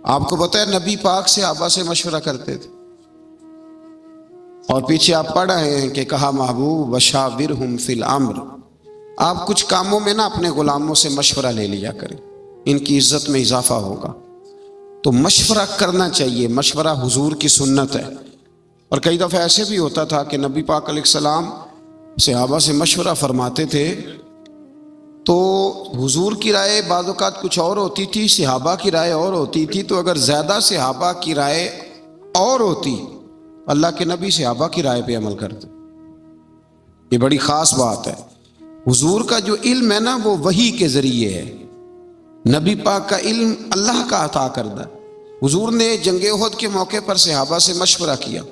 آپ کو پتہ ہے نبی پاک صحابہ سے مشورہ کرتے تھے، اور پیچھے آپ پڑھ رہے ہیں کہ کہا محبوب وشاورہم فی الامر، آپ کچھ کاموں میں نا اپنے غلاموں سے مشورہ لے لیا کریں، ان کی عزت میں اضافہ ہوگا۔ تو مشورہ کرنا چاہیے، مشورہ حضور کی سنت ہے۔ اور کئی دفعہ ایسے بھی ہوتا تھا کہ نبی پاک علیہ السلام صحابہ سے مشورہ فرماتے تھے تو حضور کی رائے بعض اوقات کچھ اور ہوتی تھی، صحابہ کی رائے اور ہوتی تھی، تو اگر زیادہ صحابہ کی رائے اور ہوتی، اللہ کے نبی صحابہ کی رائے پہ عمل کرتے۔ یہ بڑی خاص بات ہے۔ حضور کا جو علم ہے نا وہ وحی کے ذریعے ہے، نبی پاک کا علم اللہ کا عطا کردہ۔ حضور نے جنگ احد کے موقع پر صحابہ سے مشورہ کیا،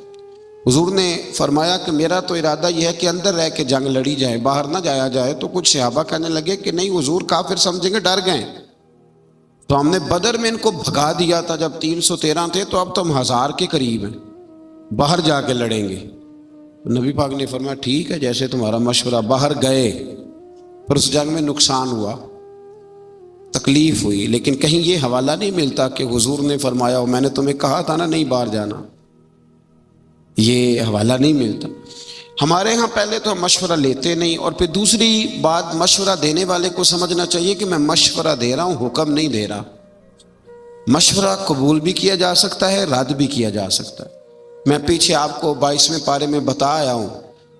حضور نے فرمایا کہ میرا تو ارادہ یہ ہے کہ اندر رہ کے جنگ لڑی جائے، باہر نہ جایا جائے۔ تو کچھ صحابہ کہنے لگے کہ نہیں حضور کافر سمجھیں گے، ڈر گئے، تو ہم نے بدر میں ان کو بھگا دیا تھا جب 313 تھے، تو اب تو ہم 1000 کے قریب ہیں، باہر جا کے لڑیں گے۔ نبی پاک نے فرمایا ٹھیک ہے جیسے تمہارا مشورہ۔ باہر گئے، پر اس جنگ میں نقصان ہوا، تکلیف ہوئی، لیکن کہیں یہ حوالہ نہیں ملتا کہ حضور نے فرمایا میں نے تمہیں کہا تھا نا نہیں باہر جانا، یہ حوالہ نہیں ملتا۔ ہمارے ہاں پہلے تو ہم مشورہ لیتے نہیں، اور پھر دوسری بات مشورہ دینے والے کو سمجھنا چاہیے کہ میں مشورہ دے رہا ہوں، حکم نہیں دے رہا۔ مشورہ قبول بھی کیا جا سکتا ہے، رد بھی کیا جا سکتا ہے۔ میں پیچھے آپ کو 22ویں پارے میں بتا آیا ہوں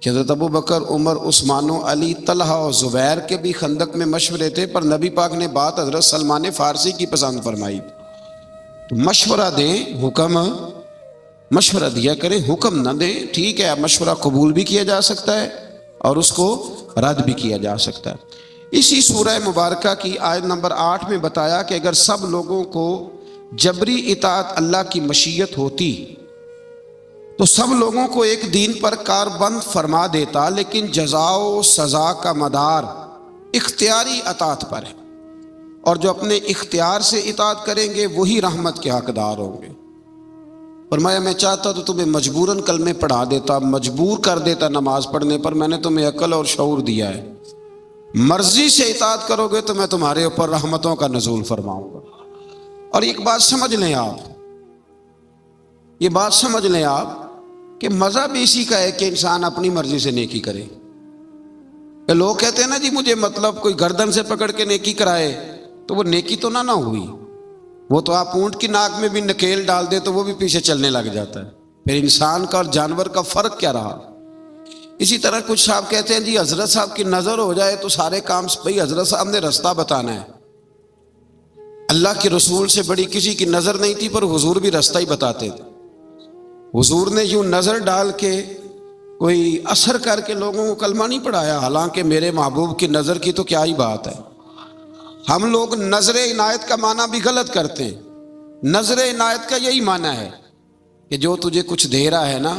کہ حضرت ابو بکر، عمر، عثمان و علی، طلحہ اور زبیر کے بھی خندق میں مشورے تھے، پر نبی پاک نے بات حضرت سلمان فارسی کی پسند فرمائی۔ تو مشورہ دیں، حکم مشورہ دیا کریں، حکم نہ دیں۔ ٹھیک ہے، مشورہ قبول بھی کیا جا سکتا ہے اور اس کو رد بھی کیا جا سکتا ہے۔ اسی سورہ مبارکہ کی آیت نمبر 8 میں بتایا کہ اگر سب لوگوں کو جبری اطاعت اللہ کی مشیت ہوتی تو سب لوگوں کو ایک دین پر کاربند فرما دیتا، لیکن جزا و سزا کا مدار اختیاری اطاعت پر ہے، اور جو اپنے اختیار سے اطاعت کریں گے وہی رحمت کے حقدار ہوں گے۔ فرمایا میں چاہتا تو تمہیں مجبوراً کلمے پڑھا دیتا، مجبور کر دیتا نماز پڑھنے پر، میں نے تمہیں عقل اور شعور دیا ہے، مرضی سے اطاعت کرو گے تو میں تمہارے اوپر رحمتوں کا نزول فرماؤں گا۔ اور ایک بات سمجھ لیں آپ، یہ بات سمجھ لیں آپ کہ مذہب اسی کا ہے کہ انسان اپنی مرضی سے نیکی کرے۔ کہ لوگ کہتے ہیں نا جی مجھے مطلب کوئی گردن سے پکڑ کے نیکی کرائے، تو وہ نیکی تو نہ ہوئی، وہ تو آپ اونٹ کی ناک میں بھی نکیل ڈال دے تو وہ بھی پیچھے چلنے لگ جاتا ہے، پھر انسان کا اور جانور کا فرق کیا رہا۔ اسی طرح کچھ صاحب کہتے ہیں جی حضرت صاحب کی نظر ہو جائے تو سارے کام، بھئی حضرت صاحب نے رستہ بتانا ہے، اللہ کے رسول سے بڑی کسی کی نظر نہیں تھی، پر حضور بھی رستہ ہی بتاتے تھے۔ حضور نے یوں نظر ڈال کے کوئی اثر کر کے لوگوں کو کلمہ نہیں پڑھایا، حالانکہ میرے محبوب کی نظر کی تو کیا ہی بات ہے۔ ہم لوگ نظر عنایت کا معنی بھی غلط کرتے ہیں۔ نظر عنایت کا یہی معنی ہے کہ جو تجھے کچھ دے رہا ہے نا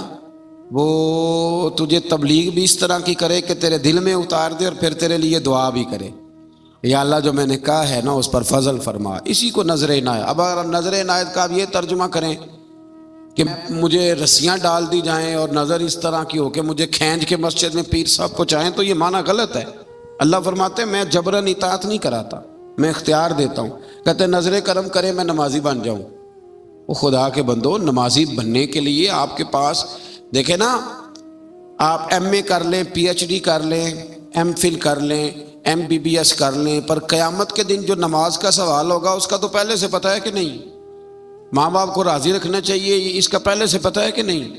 وہ تجھے تبلیغ بھی اس طرح کی کرے کہ تیرے دل میں اتار دے، اور پھر تیرے لیے دعا بھی کرے، یا اللہ جو میں نے کہا ہے نا اس پر فضل فرما، اسی کو نظر عنایت۔ اب اگر نظر عنایت کا اب یہ ترجمہ کریں کہ مجھے رسیاں ڈال دی جائیں اور نظر اس طرح کی ہو کہ مجھے کھینچ کے مسجد میں پیر صاحب کو چاہیں، تو یہ معنی غلط ہے۔ اللہ فرماتے ہیں میں جبراً اطاعت نہیں کراتا، میں اختیار دیتا ہوں۔ کہتے ہیں نظر کرم کرے میں نمازی بن جاؤں۔ وہ خدا کے بندو، نمازی بننے کے لیے آپ کے پاس دیکھیں نا، آپ ایم اے کر لیں، پی ایچ ڈی کر لیں، ایم فل کر لیں، ایم بی بی ایس کر لیں، پر قیامت کے دن جو نماز کا سوال ہوگا اس کا تو پہلے سے پتہ ہے کہ نہیں؟ ماں باپ کو راضی رکھنا چاہیے، اس کا پہلے سے پتہ ہے کہ نہیں؟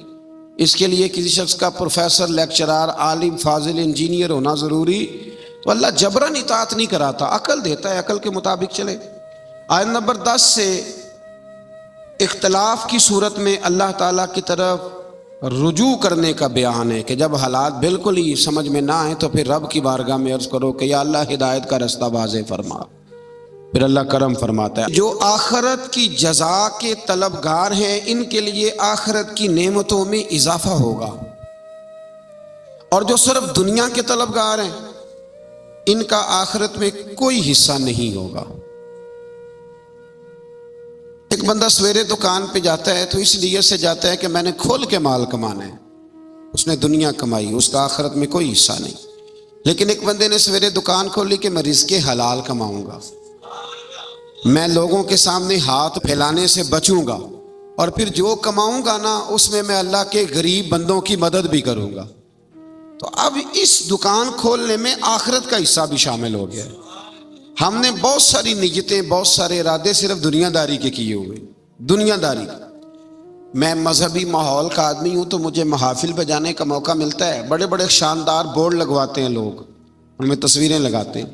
اس کے لیے کسی شخص کا پروفیسر، لیکچرار، عالم، فاضل، انجینئر ہونا ضروری؟ تو اللہ جبراً اطاعت نہیں کراتا، عقل دیتا ہے، عقل کے مطابق چلے۔ آیت نمبر 10 سے اختلاف کی صورت میں اللہ تعالیٰ کی طرف رجوع کرنے کا بیان ہے کہ جب حالات بالکل ہی سمجھ میں نہ آئیں تو پھر رب کی بارگاہ میں عرض کرو کہ یا اللہ ہدایت کا رستہ واضح فرما، پھر اللہ کرم فرماتا ہے۔ جو آخرت کی جزا کے طلبگار ہیں ان کے لیے آخرت کی نعمتوں میں اضافہ ہوگا، اور جو صرف دنیا کے طلبگار ہیں ان کا آخرت میں کوئی حصہ نہیں ہوگا۔ ایک بندہ سویرے دکان پہ جاتا ہے تو اس لیے سے جاتا ہے کہ میں نے کھول کے مال کمانا ہے، اس نے دنیا کمائی، اس کا آخرت میں کوئی حصہ نہیں۔ لیکن ایک بندے نے سویرے دکان کھولی کہ میں رزق حلال کماؤں گا، میں لوگوں کے سامنے ہاتھ پھیلانے سے بچوں گا، اور پھر جو کماؤں گا نا اس میں اللہ کے غریب بندوں کی مدد بھی کروں گا۔ تو اب اس دکان کھولنے میں آخرت کا حصہ بھی شامل ہو گیا ہے۔ ہم نے بہت ساری نیتیں، بہت سارے ارادے صرف دنیا داری کے کیے ہوئے، دنیا داری۔ میں مذہبی ماحول کا آدمی ہوں تو مجھے محافل پہ جانے کا موقع ملتا ہے، بڑے بڑے شاندار بورڈ لگواتے ہیں لوگ، ان میں تصویریں لگاتے ہیں،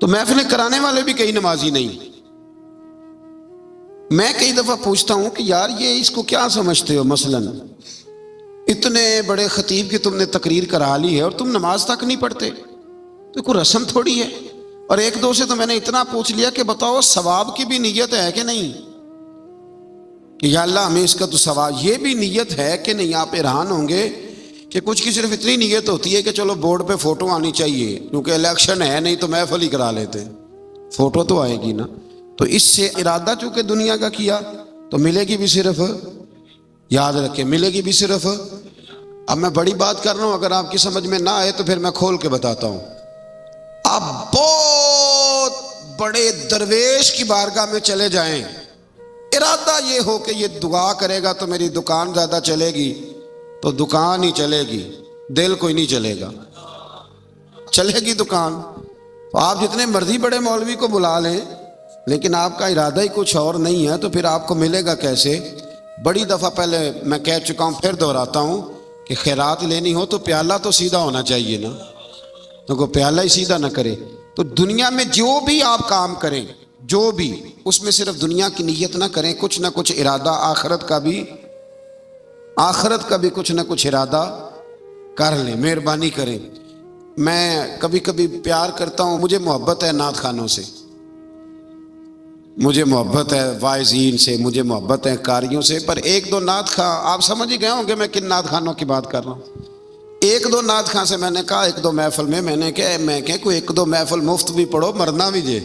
تو محفلیں کرانے والے بھی کئی نمازی نہیں۔ میں کئی دفعہ پوچھتا ہوں کہ یار یہ اس کو کیا سمجھتے ہو، مثلاً اتنے بڑے خطیب کی تم نے تقریر کرا لی ہے اور تم نماز تک نہیں پڑھتے، تو کوئی رسم تھوڑی ہے۔ اور ایک دو سے تو میں نے اتنا پوچھ لیا کہ بتاؤ ثواب کی بھی نیت ہے کہ نہیں، کہ یا اللہ ہمیں اس کا تو ثواب، یہ بھی نیت ہے کہ نہیں۔ آپ حیران ہوں گے کہ کچھ کی صرف اتنی نیت ہوتی ہے کہ چلو بورڈ پہ فوٹو آنی چاہیے کیونکہ الیکشن ہے، نہیں تو محفل ہی کرا لیتے، فوٹو تو آئے گی نا۔ تو اس سے ارادہ چونکہ دنیا کا کیا تو ملے گی بھی صرف، یاد رکھیں ملے گی بھی صرف۔ اب میں بڑی بات کر رہا ہوں، اگر آپ کی سمجھ میں نہ آئے تو پھر میں کھول کے بتاتا ہوں۔ آپ بہت بڑے درویش کی بارگاہ میں چلے جائیں، ارادہ یہ ہو کہ یہ دعا کرے گا تو میری دکان زیادہ چلے گی، تو دکان ہی چلے گی، دل کوئی نہیں چلے گا، چلے گی دکان۔ تو آپ جتنے مرضی بڑے مولوی کو بلا لیں لیکن آپ کا ارادہ ہی کچھ اور نہیں ہے تو پھر آپ کو ملے گا کیسے؟ بڑی دفعہ پہلے میں کہہ چکا ہوں، پھر دہراتا ہوں کہ خیرات لینی ہو تو پیالہ تو سیدھا ہونا چاہیے نا، تو کوئی پیالہ ہی سیدھا نہ کرے۔ تو دنیا میں جو بھی آپ کام کریں، جو بھی، اس میں صرف دنیا کی نیت نہ کریں، کچھ نہ کچھ ارادہ آخرت کا بھی کچھ نہ کچھ ارادہ کر لیں، مہربانی کریں۔ میں کبھی کبھی پیار کرتا ہوں، مجھے محبت ہے نعت خوانوں سے، مجھے محبت ہے واعظین سے، مجھے محبت ہے قاریوں سے، پر ایک دو نعت خواں، آپ سمجھ ہی گئے ہوں کہ میں کن نعت خوانوں کی بات کر رہا ہوں۔ ایک دو نعت خواں سے میں نے کہا، ایک دو محفل میں نے کہا کوئی ایک دو محفل مفت بھی پڑھو، مرنا بھی جے،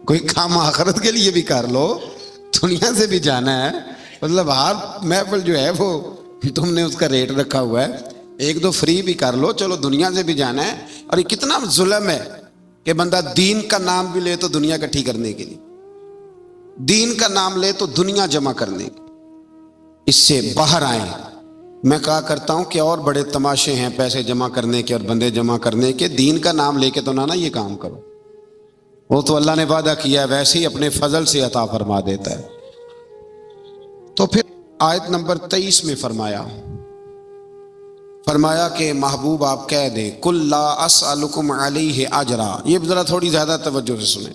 کوئی کام آخرت کے لیے بھی کر لو، دنیا سے بھی جانا ہے، مطلب ہر محفل جو ہے وہ تم نے اس کا ریٹ رکھا ہوا ہے، ایک دو فری بھی کر لو، چلو دنیا سے بھی جانا ہے۔ اور یہ کتنا ظلم ہے کہ بندہ دین کا نام بھی لے تو دنیا اکٹھی کرنے کے لیے، دین کا نام لے تو دنیا جمع کرنے کے، اس سے باہر آئیں۔ میں کہا کرتا ہوں کہ اور بڑے تماشے ہیں پیسے جمع کرنے کے اور بندے جمع کرنے کے، دین کا نام لے کے تو نہ یہ کام کرو، وہ تو اللہ نے وعدہ کیا ہے ویسے ہی اپنے فضل سے عطا فرما دیتا ہے۔ تو پھر آیت نمبر 23 میں فرمایا کہ محبوب آپ کہہ دیں قُل لا اسألکم علیہ اجرا۔ یہ ذرا تھوڑی زیادہ توجہ سے سنیں۔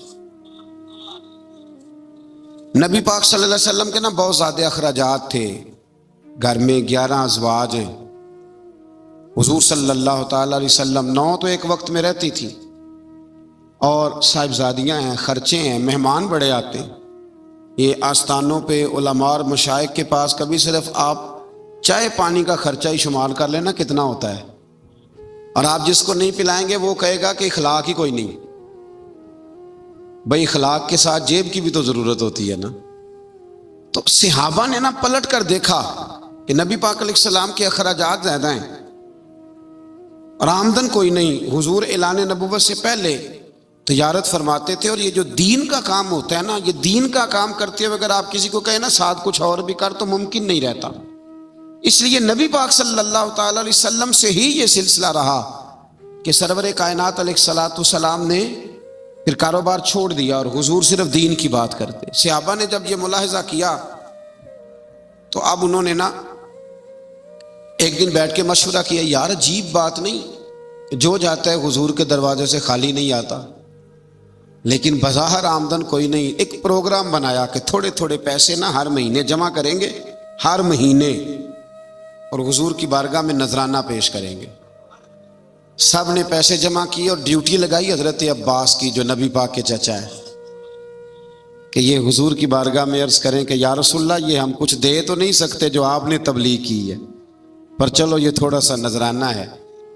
نبی پاک صلی اللہ علیہ وسلم کے نا بہت زیادہ اخراجات تھے، گھر میں 11 ازواج ہیں، حضور صلی اللہ تعالی علیہ وسلم 9 تو ایک وقت میں رہتی تھی، اور صاحبزادیاں ہیں، خرچے ہیں، مہمان بڑے آتے ہیں۔ یہ آستانوں پہ علماء اور مشائخ کے پاس کبھی صرف آپ چائے پانی کا خرچہ ہی شمار کر لینا کتنا ہوتا ہے، اور آپ جس کو نہیں پلائیں گے وہ کہے گا کہ اخلاق ہی کوئی نہیں۔ بھائی اخلاق کے ساتھ جیب کی بھی تو ضرورت ہوتی ہے نا۔ تو صحابہ نے نا پلٹ کر دیکھا کہ نبی پاک علیہ السلام کے اخراجات زیادہ ہیں اور آمدن کوئی نہیں۔ حضور اعلان نبوت سے پہلے تجارت فرماتے تھے، اور یہ جو دین کا کام ہوتا ہے نا، یہ دین کا کام کرتے ہوئے اگر آپ کسی کو کہیں نا ساتھ کچھ اور بھی کر تو ممکن نہیں رہتا۔ اس لیے نبی پاک صلی اللہ تعالی علیہ وسلم سے ہی یہ سلسلہ رہا کہ سرور کائنات علیہ الصلوۃ والسلام نے پھر کاروبار چھوڑ دیا اور حضور صرف دین کی بات کرتے۔ صحابہ نے جب یہ ملاحظہ کیا تو اب انہوں نے نا ایک دن بیٹھ کے مشورہ کیا، یار عجیب بات نہیں، جو جاتا ہے حضور کے دروازے سے خالی نہیں آتا، لیکن بظاہر آمدن کوئی نہیں۔ ایک پروگرام بنایا کہ تھوڑے تھوڑے پیسے نا ہر مہینے جمع کریں گے، ہر مہینے، اور حضور کی بارگاہ میں نذرانہ پیش کریں گے۔ سب نے پیسے جمع کیے اور ڈیوٹی لگائی حضرت عباس کی، جو نبی پاک کے چچا ہے، کہ یہ حضور کی بارگاہ میں عرض کریں کہ یا رسول اللہ یہ ہم کچھ دے تو نہیں سکتے جو آپ نے تبلیغ کی ہے، پر چلو یہ تھوڑا سا نذرانہ ہے۔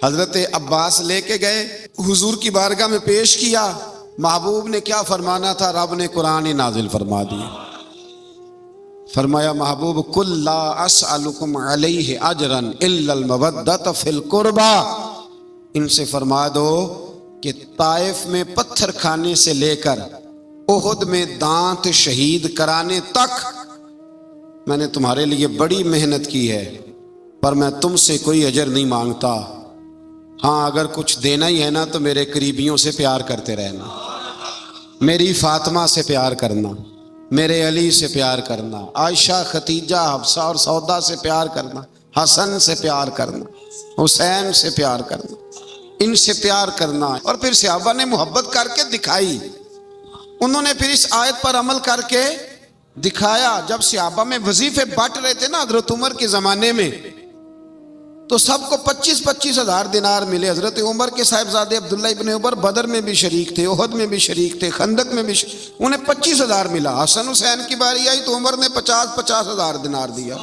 حضرت عباس لے کے گئے، حضور کی بارگاہ میں پیش کیا۔ محبوب نے کیا فرمانا تھا، رب نے قرآن ہی نازل فرما دیا۔ فرمایا محبوب قُل لا اسألکم علیہ اجرا الا المودۃ فی القربى، ان سے فرما دو کہ طائف میں پتھر کھانے سے لے کر احد میں دانت شہید کرانے تک میں نے تمہارے لیے بڑی محنت کی ہے، پر میں تم سے کوئی اجر نہیں مانگتا۔ ہاں اگر کچھ دینا ہی ہے نا تو میرے قریبیوں سے پیار کرتے رہنا، میری فاطمہ سے پیار کرنا، میرے علی سے پیار کرنا، عائشہ ختیجہ حفصہ اور سودا سے پیار کرنا، حسن سے پیار کرنا، حسین سے پیار کرنا، ان سے پیار کرنا۔ اور پھر صحابہ نے محبت کر کے دکھائی، انہوں نے پھر اس آیت پر عمل کر کے دکھایا۔ جب صحابہ میں وظیفے بانٹ رہے تھے نا حضرت عمر کے زمانے میں، تو سب کو 25-25 ہزار دینار ملے۔ حضرت عمر کے صاحبزادے عبداللہ ابن عمر بدر میں بھی شریک تھے، احد میں بھی شریک تھے، خندق میں بھی انہیں 25 ہزار ملا۔ حسن حسین کی باری آئی تو عمر نے 50 ہزار دینار دیا۔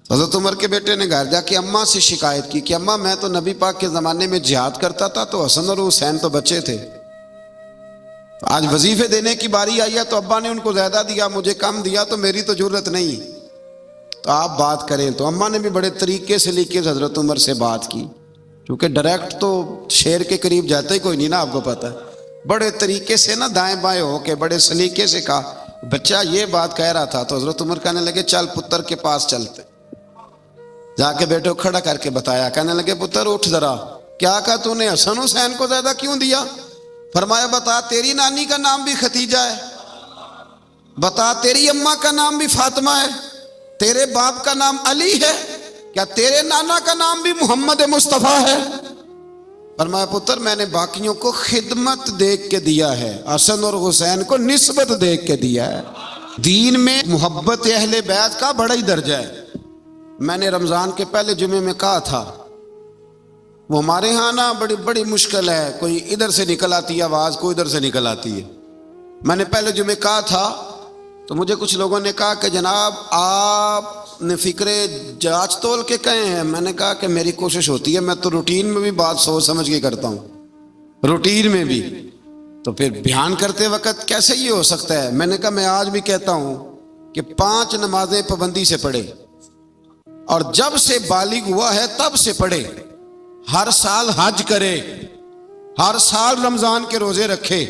حضرت عمر کے بیٹے نے گھر جا کے اماں سے شکایت کی کہ اماں میں تو نبی پاک کے زمانے میں جہاد کرتا تھا تو حسن اور حسین تو بچے تھے، آج وظیفے دینے کی باری آئی ہے تو ابا نے ان کو زیادہ دیا، مجھے کم دیا، تو میری تو ضرورت نہیں، تو آپ بات کریں۔ تو اماں نے بھی بڑے طریقے سے لے کے حضرت عمر سے بات کی، کیونکہ ڈائریکٹ تو شیر کے قریب جاتا ہی کوئی نہیں نا، آپ کو پتہ ہے۔ بڑے طریقے سے نا دائیں بائیں ہو کے بڑے سلیقے سے کہا، بچہ یہ بات کہہ رہا تھا، تو حضرت عمر کہنے لگے چل پتر کے پاس چلتے۔ جا کے بیٹے کو کھڑا کر کے بتایا، کہنے لگے پتر اٹھ ذرا، کیا کہا تو نے حسن حسین کو زیادہ کیوں دیا؟ فرمایا بتا تیری نانی کا نام بھی ختیجہ ہے، بتا تیری اماں کا نام بھی فاطمہ ہے، تیرے باپ کا نام علی ہے، کیا تیرے نانا کا نام بھی محمد مصطفیٰ ہے؟ فرمایا پتر میں نے باقیوں کو خدمت دیکھ کے دیا ہے، حسن اور حسین کو نسبت دیکھ کے دیا ہے۔ دین میں محبت اہل بیت کا بڑا ہی درجہ ہے۔ میں نے رمضان کے پہلے جمعے میں کہا تھا، وہ ہمارے ہاں نا بڑی مشکل ہے، کوئی ادھر سے نکل آتی ہے آواز، کوئی ادھر سے نکل آتی ہے۔ میں نے پہلے جمعے کہا تھا تو مجھے کچھ لوگوں نے کہا کہ جناب آپ نے فکرے جانچ تول کے کہے ہیں۔ میں نے کہا کہ میری کوشش ہوتی ہے، میں تو روٹین میں بھی بات سوچ سمجھ کے کرتا ہوں، روٹین میں بھی، تو پھر بیان کرتے وقت کیسے یہ ہو سکتا ہے؟ میں نے کہا میں آج بھی کہتا ہوں کہ 5 نمازیں پابندی سے پڑھے، اور جب سے بالغ ہوا ہے تب سے پڑھے، ہر سال حج کرے، ہر سال رمضان کے روزے رکھے،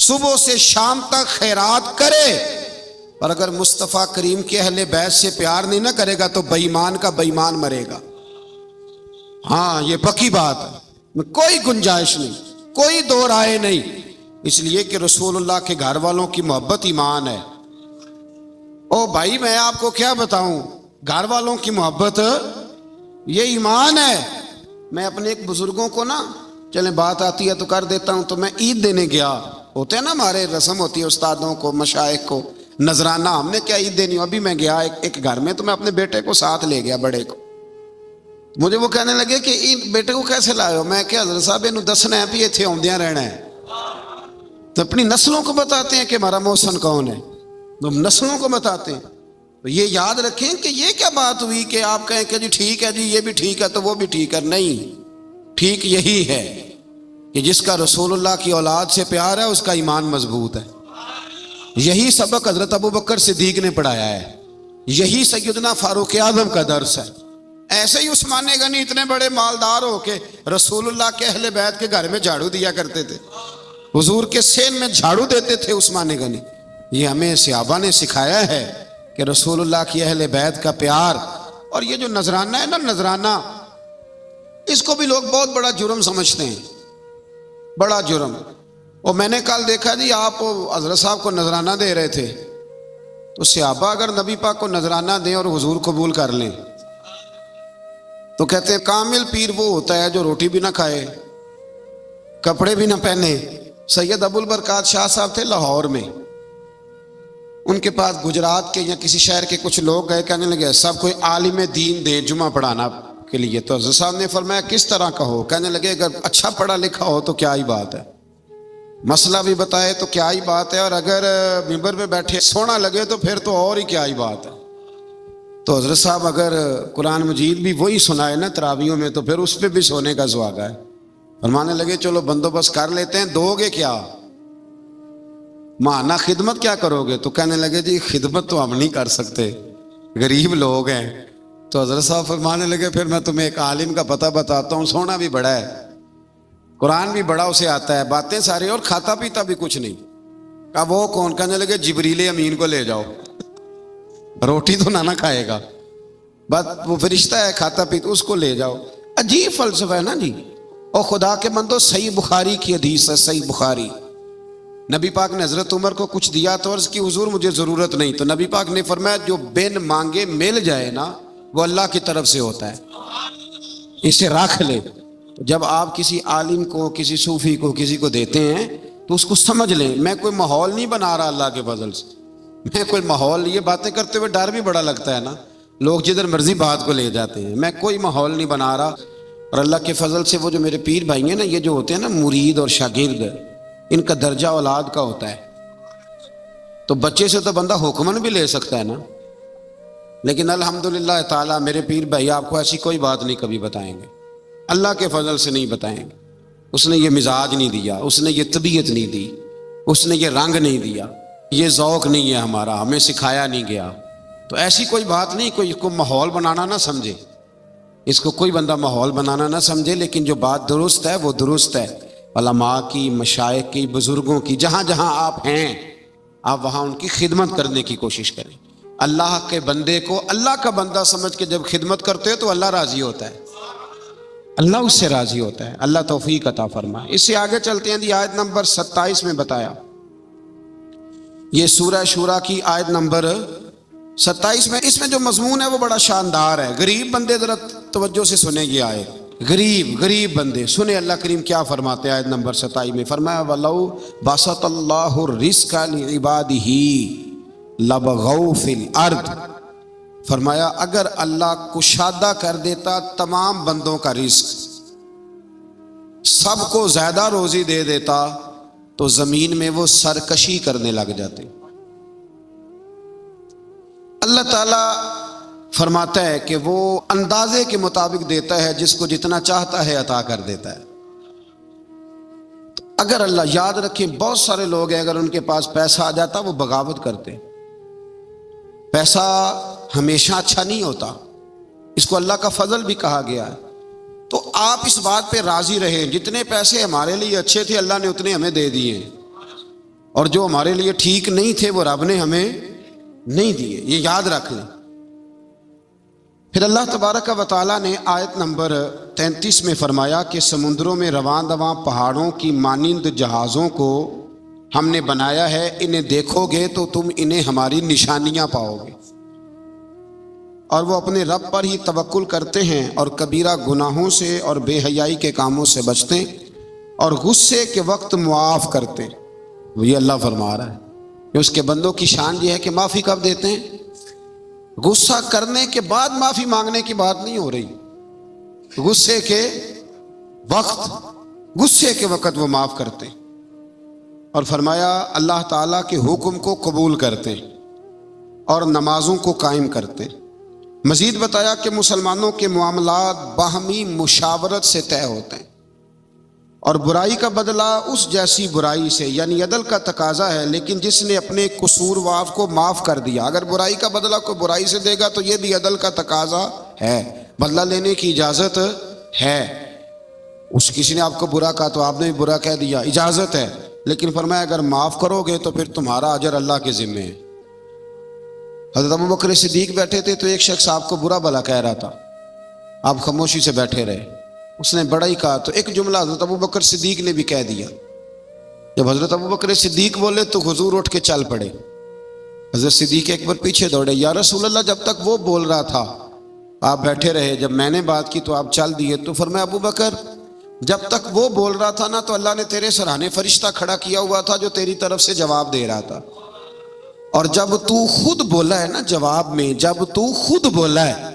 صبح سے شام تک خیرات کرے، اور اگر مصطفیٰ کریم کے اہل بیت سے پیار نہیں نہ کرے گا تو بے ایمان کا بے ایمان مرے گا۔ ہاں یہ پکی بات ہے، کوئی گنجائش نہیں، کوئی دو رائے نہیں، اس لیے کہ رسول اللہ کے گھر والوں کی محبت ایمان ہے۔ او بھائی میں آپ کو کیا بتاؤں، گھر والوں کی محبت یہ ایمان ہے۔ میں اپنے ایک بزرگوں کو نا، چلیں بات آتی ہے تو کر دیتا ہوں، تو میں عید دینے گیا، ہوتے ہیں نا ہمارے رسم ہوتی ہے استادوں کو مشائخ کو نذرانہ، ہم نے کیا عید دینی، ابھی میں گیا ایک گھر میں، تو میں اپنے بیٹے کو ساتھ لے گیا، بڑے کو۔ مجھے وہ کہنے لگے کہ بیٹے کو کیسے لائے ہو؟ میں کہ حضرت صاحب انہوں دسنا ہے بھی اتنے آمدیاں رہنا ہے، تو اپنی نسلوں کو بتاتے ہیں کہ ہمارا محسن کون ہے، تو ہم نسلوں کو بتاتے ہیں۔ تو یہ یاد رکھیں کہ یہ کیا بات ہوئی کہ آپ کہیں کہ جی ٹھیک ہے جی یہ بھی ٹھیک ہے تو وہ بھی ٹھیک ہے، نہیں، ٹھیک یہی ہے کہ جس کا رسول اللہ کی اولاد سے پیار ہے اس کا ایمان مضبوط ہے۔ یہی سبق حضرت ابو بکر صدیق نے پڑھایا ہے، یہی سیدنا فاروق اعظم کا درس ہے۔ ایسے ہی عثمان غنی اتنے بڑے مالدار ہو کے رسول اللہ کے اہل بیت کے گھر میں جھاڑو دیا کرتے تھے، حضور کے سین میں جھاڑو دیتے تھے عثمان غنی۔ یہ ہمیں صحابہ نے سکھایا ہے کہ رسول اللہ کی اہل بیت کا پیار۔ اور یہ جو نذرانہ ہے نا، نذرانہ، اس کو بھی لوگ بہت بڑا جرم سمجھتے ہیں، بڑا جرم۔ اور میں نے کل دیکھا جی آپ حضرت صاحب کو نذرانہ دے رہے تھے، تو صحابہ اگر نبی پاک کو نذرانہ دیں اور حضور قبول کر لیں تو کہتے ہیں کامل پیر وہ ہوتا ہے جو روٹی بھی نہ کھائے، کپڑے بھی نہ پہنے۔ سید ابو البرکات شاہ صاحب تھے لاہور میں، ان کے پاس گجرات کے یا کسی شہر کے کچھ لوگ گئے، کہنے لگے سب کوئی عالم دین دے جمعہ پڑھانا کے لیے، تو حضرت صاحب نے فرمایا کس طرح کا ہو؟ کہنے لگے اگر اچھا پڑھا لکھا ہو تو کیا ہی بات ہے، مسئلہ بھی بتائے تو کیا ہی بات ہے، اور اگر ممبر پہ بیٹھے سونا لگے تو پھر تو اور ہی کیا ہی بات ہے۔ تو حضرت صاحب اگر قرآن مجید بھی وہی سنائے نا تراویحوں میں تو پھر اس پہ بھی سونے کا سواگا ہے۔ فرمانے لگے چلو بندوبست کر لیتے ہیں، دو گے کیا؟ مانا خدمت کیا کرو گے؟ تو کہنے لگے جی خدمت تو ہم نہیں کر سکتے، غریب لوگ ہیں۔ تو حضرت صاحب فرمانے لگے پھر میں تمہیں ایک عالم کا پتہ بتاتا ہوں، سونا بھی بڑا ہے، قرآن بھی بڑا اسے آتا ہے، باتیں ساری، اور کھاتا پیتا بھی کچھ نہیں۔ کہا وہ کون؟ کہنے لگے جبریل امین کو لے جاؤ، روٹی تو نہ کھائے گا، بس وہ فرشتہ ہے کھاتا پیتا، اس کو لے جاؤ۔ عجیب فلسفہ ہے نا جی۔ اور خدا کے بندو، صحیح بخاری کی حدیث ہے، صحیح بخاری، نبی پاک نے حضرت عمر کو کچھ دیا تو عرض کی حضور مجھے ضرورت نہیں، تو نبی پاک نے فرمایا جو بن مانگے مل جائے نا وہ اللہ کی طرف سے ہوتا ہے، اسے رکھ لے۔ جب آپ کسی عالم کو، کسی صوفی کو، کسی کو دیتے ہیں تو اس کو سمجھ لیں میں کوئی ماحول نہیں بنا رہا اللہ کے فضل سے، میں کوئی ماحول، یہ باتیں کرتے ہوئے ڈر بھی بڑا لگتا ہے نا، لوگ جدھر مرضی بات کو لے جاتے ہیں، میں کوئی ماحول نہیں بنا رہا۔ اور اللہ کے فضل سے وہ جو میرے پیر بھائی ہیں نا، یہ جو ہوتے ہیں نا مرید اور شاگرد، ان کا درجہ اولاد کا ہوتا ہے، تو بچے سے تو بندہ حکمن بھی لے سکتا ہے نا، لیکن الحمدللہ تعالیٰ میرے پیر بھائی آپ کو ایسی کوئی بات نہیں کبھی بتائیں گے، اللہ کے فضل سے نہیں بتائیں گے۔ اس نے یہ مزاج نہیں دیا، اس نے یہ طبیعت نہیں دی، اس نے یہ رنگ نہیں دیا، یہ ذوق نہیں ہے ہمارا، ہمیں سکھایا نہیں گیا، تو ایسی کوئی بات نہیں، کوئی اس کو ماحول بنانا نہ سمجھے، اس کو کوئی بندہ ماحول بنانا نہ سمجھے، لیکن جو بات درست ہے وہ درست ہے۔ علماء کی، مشائخ کی، بزرگوں کی، جہاں جہاں آپ ہیں آپ وہاں ان کی خدمت کرنے کی کوشش کریں۔ اللہ کے بندے کو اللہ کا بندہ سمجھ کے جب خدمت کرتے ہو تو اللہ راضی ہوتا ہے، اللہ اس سے راضی ہوتا ہے۔ اللہ توفیق عطا فرمائے۔ اس سے آگے چلتے ہیں، آیت نمبر 27 میں بتایا، یہ سورہ شورا کی آیت نمبر 27 میں، اس میں جو مضمون ہے وہ بڑا شاندار ہے۔ غریب بندے ذرا توجہ سے سنیں گی آیت، غریب بندے سنیں اللہ کریم کیا فرماتے ہیں۔ آیت نمبر 27 میں فرمایا وَلَوْ بَسَطَ اللَّهُ الرِّزْقَ لِعِبَادِهِ لَبَغَوْا فِي الْأَرْضِ، فرمایا اگر اللہ کشادہ کر دیتا تمام بندوں کا رزق، سب کو زیادہ روزی دے دیتا تو زمین میں وہ سرکشی کرنے لگ جاتے۔ اللہ تعالیٰ فرماتا ہے کہ وہ اندازے کے مطابق دیتا ہے، جس کو جتنا چاہتا ہے عطا کر دیتا ہے۔ تو اگر اللہ، یاد رکھیں بہت سارے لوگ ہیں اگر ان کے پاس پیسہ آ جاتا وہ بغاوت کرتے۔ پیسہ ہمیشہ اچھا نہیں ہوتا، اس کو اللہ کا فضل بھی کہا گیا ہے۔ تو آپ اس بات پہ راضی رہیں، جتنے پیسے ہمارے لیے اچھے تھے اللہ نے اتنے ہمیں دے دیے، اور جو ہمارے لیے ٹھیک نہیں تھے وہ رب نے ہمیں نہیں دیے، یہ یاد رکھ لیں۔ پھر اللہ تبارک و تعالیٰ نے آیت نمبر 33 میں فرمایا کہ سمندروں میں رواں دواں پہاڑوں کی مانند جہازوں کو ہم نے بنایا ہے، انہیں دیکھو گے تو تم انہیں ہماری نشانیاں پاؤ گے، اور وہ اپنے رب پر ہی توکل کرتے ہیں، اور کبیرہ گناہوں سے اور بے حیائی کے کاموں سے بچتے، اور غصے کے وقت معاف کرتے۔ یہ اللہ فرما رہا ہے کہ اس کے بندوں کی شان یہ ہے کہ معافی کب دیتے ہیں؟ غصہ کرنے کے بعد معافی مانگنے کی بات نہیں ہو رہی، غصے کے وقت وہ معاف کرتے۔ اور فرمایا اللہ تعالیٰ کے حکم کو قبول کرتے اور نمازوں کو قائم کرتے۔ مزید بتایا کہ مسلمانوں کے معاملات باہمی مشاورت سے طے ہوتے ہیں، اور برائی کا بدلہ اس جیسی برائی سے، یعنی عدل کا تقاضا ہے، لیکن جس نے اپنے قصوروار کو معاف کر دیا، اگر برائی کا بدلہ کوئی برائی سے دے گا تو یہ بھی عدل کا تقاضا ہے، بدلہ لینے کی اجازت ہے۔ اس کسی نے آپ کو برا کہا تو آپ نے بھی برا کہہ دیا، اجازت ہے، لیکن فرمایا اگر معاف کرو گے تو پھر تمہارا اجر اللہ کے ذمے ہے۔ حضرت ابوبکر صدیق بیٹھے تھے تو ایک شخص آپ کو برا بھلا کہہ رہا تھا، آپ خاموشی سے بیٹھے رہے، اس نے بڑا ہی کہا تو ایک جملہ حضرت ابوبکر صدیق نے بھی کہہ دیا۔ جب حضرت ابوبکر صدیق بولے تو حضور اٹھ کے چل پڑے۔ حضرت صدیق ایک بار پیچھے دوڑے، یا رسول اللہ جب تک وہ بول رہا تھا آپ بیٹھے رہے، جب میں نے بات کی تو آپ چل دیے۔ تو فرمایا ابوبکر جب تک وہ بول رہا تھا نا تو اللہ نے تیرے سرانے فرشتہ کھڑا کیا ہوا تھا جو تیری طرف سے جواب دے رہا تھا، اور جب تو خود بولا ہے نا جواب میں، جب تو خود بولا ہے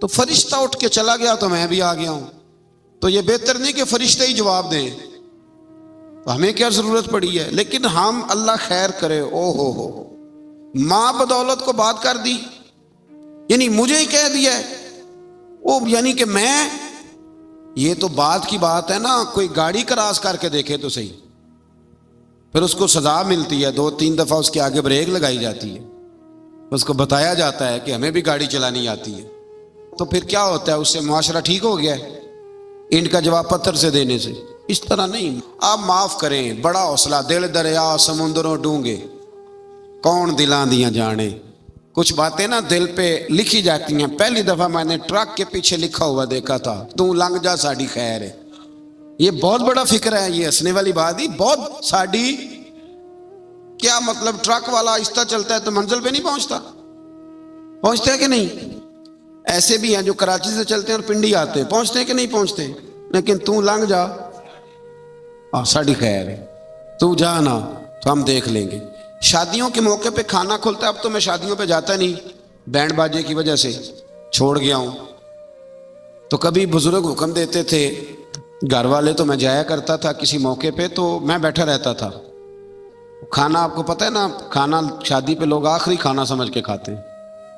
تو فرشتہ اٹھ کے چلا گیا تو میں بھی آ گیا ہوں، تو یہ بہتر نہیں کہ فرشتے ہی جواب دیں، تو ہمیں کیا ضرورت پڑی ہے؟ لیکن ہم اللہ خیر کرے، او ہو ماں بدولت کو بات کر دی، یعنی مجھے ہی کہہ دیا ہے، وہ یعنی کہ میں، یہ تو بات کی بات ہے نا، کوئی گاڑی کراس کر کے دیکھے تو صحیح، پھر اس کو سزا ملتی ہے، 2-3 دفعہ اس کے آگے بریک لگائی جاتی ہے، اس کو بتایا جاتا ہے کہ ہمیں بھی گاڑی چلانی آتی ہے، تو پھر کیا ہوتا ہے؟ اس سے معاشرہ ٹھیک ہو گیا ہے اینٹ کا جواب پتھر سے دینے سے۔ اس طرح نہیں. آپ معاف کریں, بڑا حوصلہ. دل دریا سمندروں ڈونگے, کون دلاں دیاں جانے. کچھ باتیں نا دل پہ لکھی جاتی ہیں. پہلی دفعہ میں نے ٹرک کے پیچھے لکھا ہوا دیکھا تھا, تو لنگ جا ساڑی خیر ہے. یہ بہت بڑا فکر ہے, یہ ہنسنے والی بات ہی. بہت ساڑی کیا مطلب؟ ٹرک والا آہستہ چلتا ہے تو منزل پہ نہیں پہنچتا؟ پہنچتے ہیں کہ نہیں؟ ایسے بھی ہیں جو کراچی سے چلتے ہیں اور پنڈی آتے ہیں, پہنچتے ہیں کہ نہیں پہنچتے؟ لیکن تو لنگ جا, ساڑی خیر ہے, تو جانا تو ہم دیکھ لیں گے. شادیوں کے موقع پہ کھانا کھلتا ہے. اب تو میں شادیوں پہ جاتا نہیں, بینڈ باجے کی وجہ سے چھوڑ گیا ہوں. تو کبھی بزرگ حکم دیتے تھے, گھر والے تو میں جایا کرتا تھا کسی موقع پہ, تو میں بیٹھا رہتا تھا. کھانا آپ کو پتہ ہے نا, کھانا شادی پہ لوگ آخری کھانا سمجھ کے کھاتے ہیں.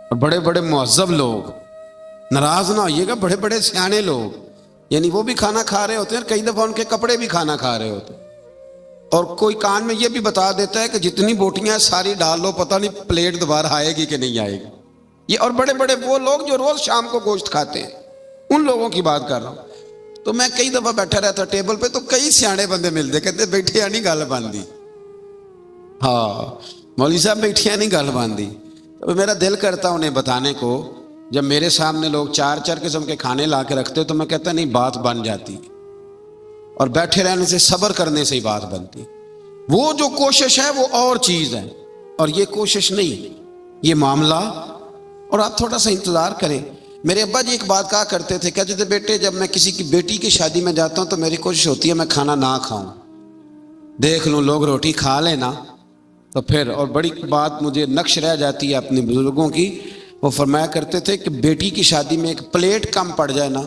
اور بڑے بڑے مہذب لوگ, ناراض نہ ہوئیے گا, بڑے بڑے سیانے لوگ, یعنی وہ بھی کھانا کھا رہے ہوتے ہیں, اور کئی دفعہ ان کے کپڑے بھی کھانا کھا رہے ہوتے ہیں. اور کوئی کان میں یہ بھی بتا دیتا ہے کہ جتنی بوٹیاں ہیں ساری ڈال لو, پتہ نہیں پلیٹ دوبارہ آئے گی کہ نہیں آئے گی. یہ اور بڑے بڑے وہ لوگ جو روز شام کو گوشت کھاتے ہیں, ان لوگوں کی بات کر رہا ہوں. تو میں کئی دفعہ بیٹھا رہتا ٹیبل پہ, تو کئی سیانے بندے ملتے, کہتے بیٹھے نہیں گل باندھی. ہاں مولوی صاحب بیٹھے نہیں گل باندھی. تو میرا دل کرتا انہیں بتانے کو. جب میرے سامنے لوگ چار چار قسم کے کھانے لا کے رکھتے تو میں کہتا نہیں, بات بن جاتی. اور بیٹھے رہنے سے, صبر کرنے سے ہی بات بنتی. وہ جو کوشش ہے وہ اور چیز ہے, اور یہ کوشش نہیں, یہ معاملہ. اور آپ تھوڑا سا انتظار کریں. میرے ابا جی ایک بات کہا کرتے تھے, کہتے تھے بیٹے جب میں کسی کی بیٹی کی شادی میں جاتا ہوں تو میری کوشش ہوتی ہے میں کھانا نہ کھاؤں, دیکھ لوں لوگ روٹی کھا لیں نا تو پھر. اور بڑی بات مجھے نقش رہ جاتی ہے اپنے بزرگوں کی, وہ فرمایا کرتے تھے کہ بیٹی کی شادی میں ایک پلیٹ کم پڑ جائے نا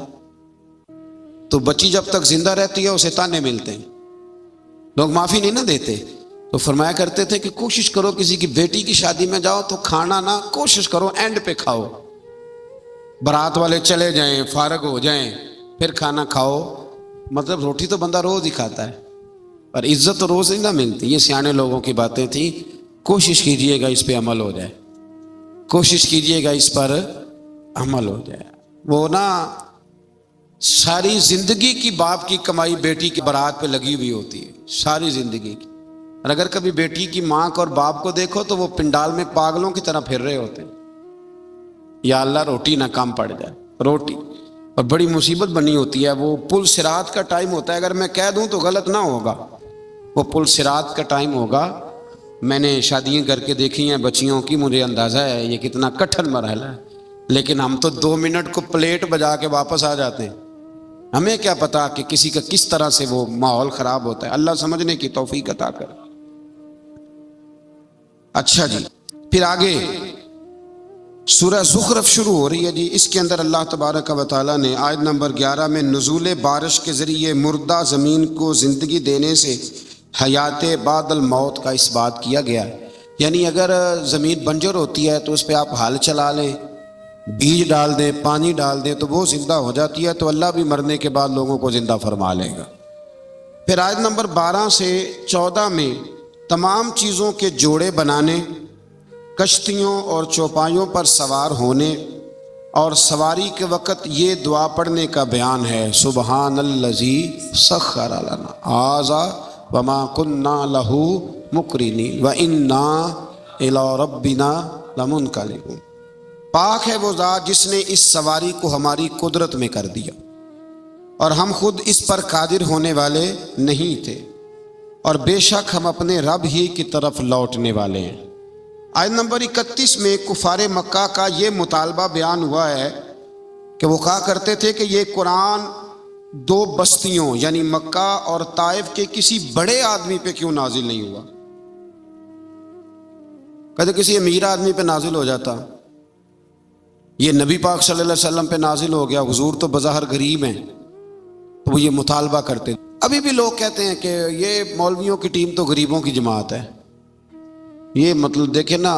تو بچی جب تک زندہ رہتی ہے اسے تانے ملتے ہیں, لوگ معافی نہیں نہ دیتے. تو فرمایا کرتے تھے کہ کوشش کرو کسی کی بیٹی کی شادی میں جاؤ تو کھانا نہ, کوشش کرو اینڈ پہ کھاؤ. بارات والے چلے جائیں, فارغ ہو جائیں, پھر کھانا کھاؤ. مطلب روٹی تو بندہ روز ہی کھاتا ہے, پر عزت تو روز ہی نہ ملتی. یہ سیانے لوگوں کی باتیں تھیں. کوشش کیجئے گا اس پہ عمل ہو جائے, کوشش کیجئے گا اس پر عمل ہو جائے. وہ نا ساری زندگی کی باپ کی کمائی بیٹی کی بارات پہ لگی ہوئی ہوتی ہے, ساری زندگی کی. اور اگر کبھی بیٹی کی ماں کو اور باپ کو دیکھو تو وہ پنڈال میں پاگلوں کی طرح پھر رہے ہوتے ہیں, یا اللہ روٹی نہ کم پڑ جائے, روٹی. اور بڑی مصیبت بنی ہوتی ہے. وہ پل صراط کا ٹائم ہوتا ہے, اگر میں کہہ دوں تو غلط نہ ہوگا, وہ پل صراط کا ٹائم ہوگا. میں نے شادیاں کر کے دیکھی ہیں بچیوں کی, مجھے اندازہ ہے یہ کتنا کٹھن مرحلہ ہے. لیکن ہم تو 2 منٹ کو پلیٹ بجا کے واپس آ جاتے ہیں. ہمیں کیا پتا کہ کسی کا کس طرح سے وہ ماحول خراب ہوتا ہے. اللہ سمجھنے کی توفیق عطا کر. اچھا جی, پھر آگے سورہ زخرف شروع ہو رہی ہے جی. اس کے اندر اللہ تبارک و تعالیٰ نے آیت نمبر 11 میں نزول بارش کے ذریعے مردہ زمین کو زندگی دینے سے حیات بعد الموت کا اس بات کیا گیا ہے. یعنی اگر زمین بنجر ہوتی ہے تو اس پہ آپ ہل چلا لیں, بیج ڈال دیں, پانی ڈال دیں تو وہ زندہ ہو جاتی ہے. تو اللہ بھی مرنے کے بعد لوگوں کو زندہ فرما لے گا. پھر آیت نمبر 12 سے 14 میں تمام چیزوں کے جوڑے بنانے, کشتیوں اور چوپایوں پر سوار ہونے اور سواری کے وقت یہ دعا پڑھنے کا بیان ہے, سبحان الذی سخر لنا ھذا وما کننا لہ مقرنین وانا الی ربنا لمنقلبون. پاک ہے وہ ذات جس نے اس سواری کو ہماری قدرت میں کر دیا اور ہم خود اس پر قادر ہونے والے نہیں تھے, اور بے شک ہم اپنے رب ہی کی طرف لوٹنے والے ہیں. آیت نمبر 31 میں کفار مکہ کا یہ مطالبہ بیان ہوا ہے کہ وہ کہا کرتے تھے کہ یہ قرآن 2 بستیوں یعنی مکہ اور طائف کے کسی بڑے آدمی پہ کیوں نازل نہیں ہوا. کہتے کسی امیر آدمی پہ نازل ہو جاتا, یہ نبی پاک صلی اللہ علیہ وسلم پہ نازل ہو گیا, حضور تو بظاہر غریب ہیں. تو وہ یہ مطالبہ کرتے. ابھی بھی لوگ کہتے ہیں کہ یہ مولویوں کی ٹیم تو غریبوں کی جماعت ہے. یہ مطلب دیکھیں نا,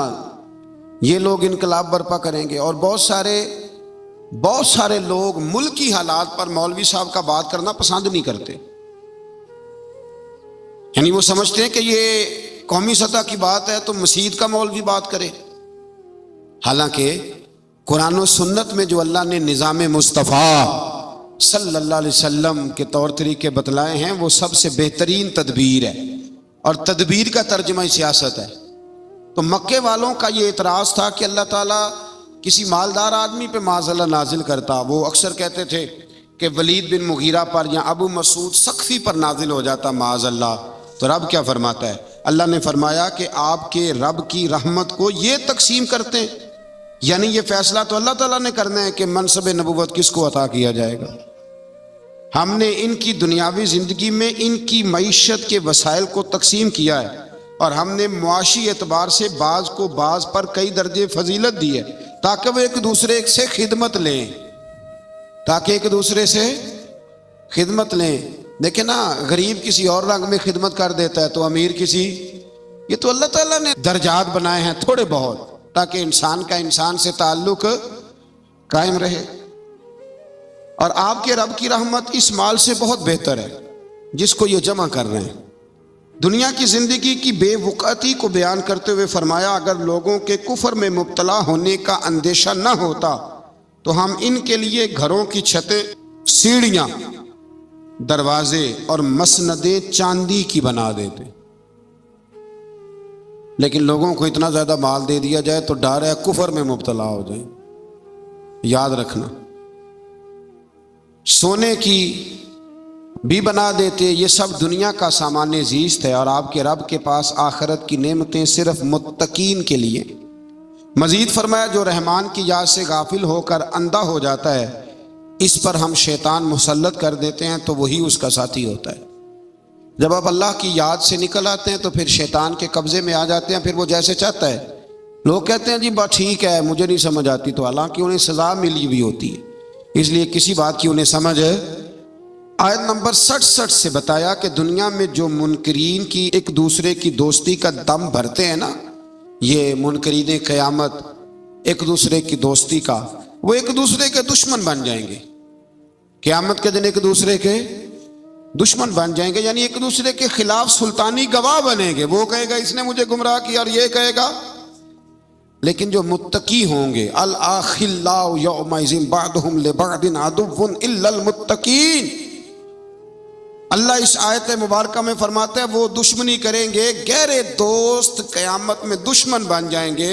یہ لوگ انقلاب برپا کریں گے. اور بہت سارے لوگ ملکی حالات پر مولوی صاحب کا بات کرنا پسند نہیں کرتے. یعنی وہ سمجھتے ہیں کہ یہ قومی سطح کی بات ہے تو مسجد کا مولوی بات کرے. حالانکہ قرآن و سنت میں جو اللہ نے نظام مصطفیٰ صلی اللہ علیہ وسلم کے طور طریقے بتلائے ہیں وہ سب سے بہترین تدبیر ہے، اور تدبیر کا ترجمہ سیاست ہے۔ تو مکے والوں کا یہ اعتراض تھا کہ اللہ تعالیٰ کسی مالدار آدمی پہ معاذ اللہ نازل کرتا، وہ اکثر کہتے تھے کہ ولید بن مغیرہ پر یا ابو مسعود سقفی پر نازل ہو جاتا معاذ اللہ، تو رب کیا فرماتا ہے؟ اللہ نے فرمایا کہ آپ کے رب کی رحمت کو یہ تقسیم کرتے ہیں، یعنی یہ فیصلہ تو اللہ تعالیٰ نے کرنا ہے کہ منصب نبوت کس کو عطا کیا جائے گا۔ ہم نے ان کی دنیاوی زندگی میں ان کی معیشت کے وسائل کو تقسیم کیا ہے، اور ہم نے معاشی اعتبار سے بعض کو بعض پر کئی درجے فضیلت دی ہے تاکہ وہ ایک دوسرے سے خدمت لیں، خدمت لیں۔ دیکھیں نا، غریب کسی اور رنگ میں خدمت کر دیتا ہے تو امیر کسی، یہ تو اللہ تعالیٰ نے درجات بنائے ہیں تھوڑے بہت، تاکہ انسان کا انسان سے تعلق قائم رہے۔ اور آپ کے رب کی رحمت اس مال سے بہت بہتر ہے جس کو یہ جمع کر رہے ہیں۔ دنیا کی زندگی کی بے وقعتی کو بیان کرتے ہوئے فرمایا اگر لوگوں کے کفر میں مبتلا ہونے کا اندیشہ نہ ہوتا تو ہم ان کے لیے گھروں کی چھتیں، سیڑھیاں، دروازے اور مسندیں چاندی کی بنا دیتے، لیکن لوگوں کو اتنا زیادہ مال دے دیا جائے تو ڈر ہے کفر میں مبتلا ہو جائیں۔ یاد رکھنا، سونے کی بھی بنا دیتے، یہ سب دنیا کا سامان زیست ہے، اور آپ کے رب کے پاس آخرت کی نعمتیں صرف متقین کے لیے۔ مزید فرمایا جو رحمان کی یاد سے غافل ہو کر اندھا ہو جاتا ہے اس پر ہم شیطان مسلط کر دیتے ہیں تو وہی اس کا ساتھی ہوتا ہے۔ جب آپ اللہ کی یاد سے نکل آتے ہیں تو پھر شیطان کے قبضے میں آ جاتے ہیں، پھر وہ جیسے چاہتا ہے۔ لوگ کہتے ہیں جی بات ٹھیک ہے مجھے نہیں سمجھ آتی، تو حالانکہ انہیں سزا ملی ہوئی ہوتی ہے، اس لیے کسی بات کی انہیں سمجھ ہے۔ آیت نمبر 67 سے بتایا کہ دنیا میں جو منکرین کی ایک دوسرے کی دوستی کا دم بھرتے ہیں نا، یہ منکرین قیامت ایک دوسرے کی دوستی کا، وہ ایک دوسرے کے دشمن بن جائیں گے۔ قیامت کے دن ایک دوسرے کے دشمن بن جائیں گے، یعنی ایک دوسرے کے خلاف سلطانی گواہ بنیں گے۔ وہ کہے گا اس نے مجھے گمراہ کیا، اور یہ کہے گا۔ لیکن جو متقی ہوں گے، الاخلاء یومئذ بعضهم لبعض عدو الا المتقین، اللہ اس آیت مبارکہ میں فرماتا ہے وہ دشمنی کریں گے، گہرے دوست قیامت میں دشمن بن جائیں گے،